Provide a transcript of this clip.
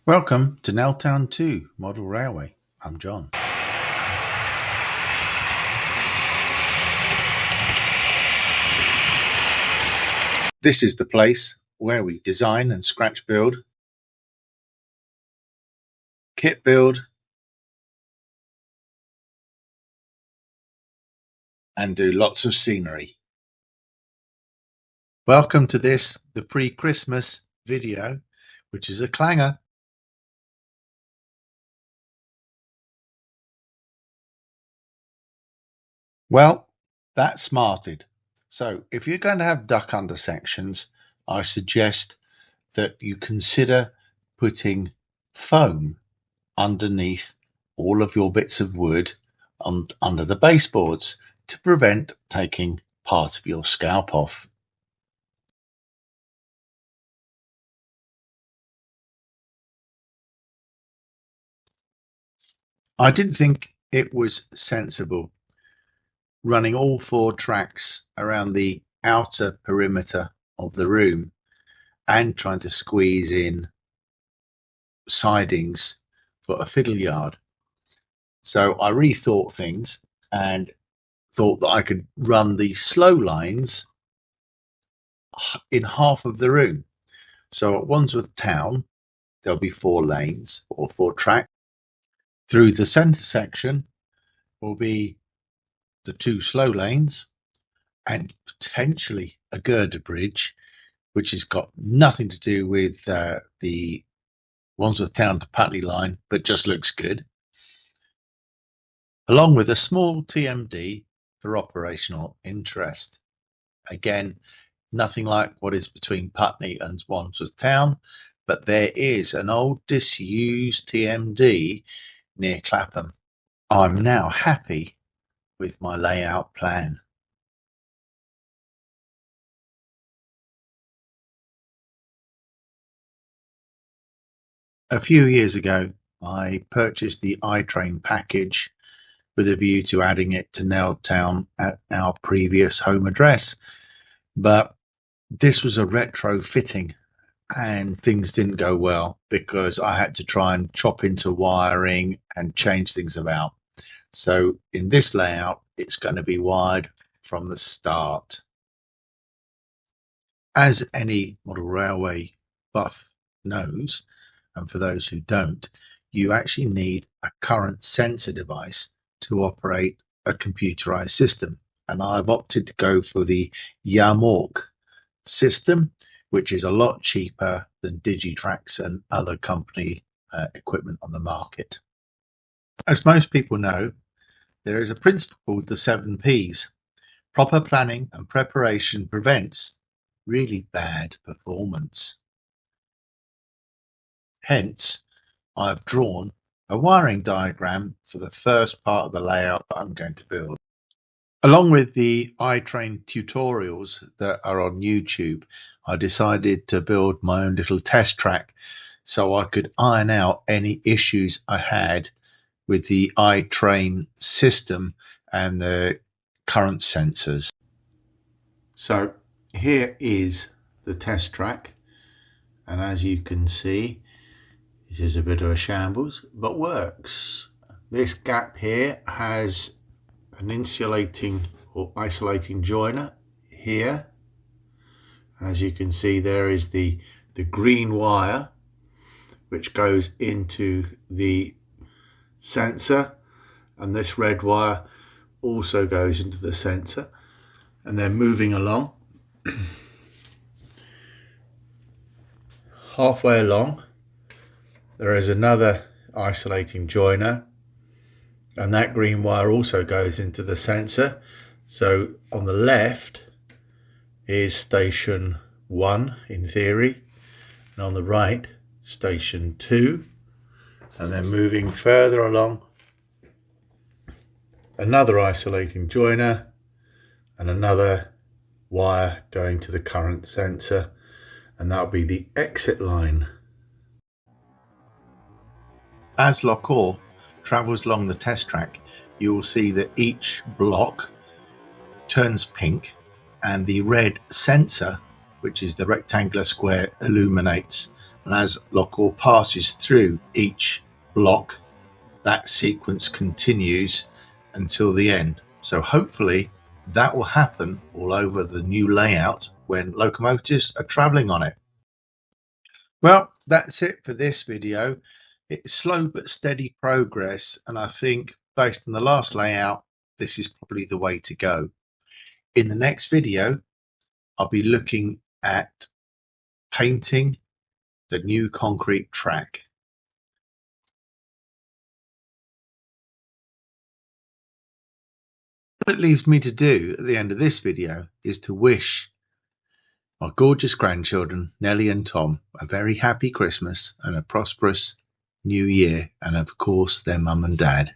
Welcome to Nell Town 2 Model Railway. I'm John. This is the place where we design and scratch build, kit build, and do lots of scenery. Welcome to the pre-Christmas video, which is a clanger. Well, that's smarted. So if you're going to have duck under sections, I suggest that you consider putting foam underneath all of your bits of wood under the baseboards to prevent taking part of your scalp off. I didn't think it was sensible running all 4 tracks around the outer perimeter of the room and trying to squeeze in sidings for a fiddle yard. So I rethought things and thought that I could run the slow lines in half of the room. So at Wandsworth Town, there'll be 4 lanes or 4 tracks. Through the centre section will be the 2 slow lanes and potentially a girder bridge, which has got nothing to do with the Wandsworth Town to Putney line, but just looks good, along with a small TMD for operational interest. Again, nothing like what is between Putney and Wandsworth Town, but there is an old disused TMD near Clapham. I'm now happy with my layout plan. A few years ago, I purchased the iTrain package with a view to adding it to Nell Town at our previous home address. But this was a retrofitting and things didn't go well because I had to try and chop into wiring and change things about. So in this layout, it's going to be wired from the start. As any model railway buff knows, and for those who don't, you actually need a current sensor device to operate a computerized system. And I've opted to go for the Yamork system, which is a lot cheaper than Digitrax and other company equipment on the market. As most people know, there is a principle called the 7 Ps. Proper planning and preparation prevents really bad performance. Hence, I've drawn a wiring diagram for the first part of the layout that I'm going to build. Along with the iTrain tutorials that are on YouTube, I decided to build my own little test track so I could iron out any issues I had with the iTrain system and the current sensors. So here is the test track, and as you can see, it is a bit of a shambles, but works. This gap here has an insulating or isolating joiner here. As you can see, there is the green wire which goes into the sensor, and this red wire also goes into the sensor. And then moving along, halfway along, there is another isolating joiner, and that green wire also goes into the sensor. So on the left is station 1 in theory, and on the right station 2. And then moving further along, another isolating joiner and another wire going to the current sensor, and that'll be the exit line. As Lochore travels along the test track, you will see that each block turns pink and the red sensor, which is the rectangular square, illuminates And as Lockall passes through each block, that sequence continues until the end. So hopefully that will happen all over the new layout when locomotives are travelling on it. Well, that's it for this video. It's slow but steady progress, and I think based on the last layout, this is probably the way to go. In the next video, I'll be looking at painting the new concrete track. What it leaves me to do at the end of this video is to wish my gorgeous grandchildren, Nellie and Tom, a very happy Christmas and a prosperous new year, and of course their mum and dad.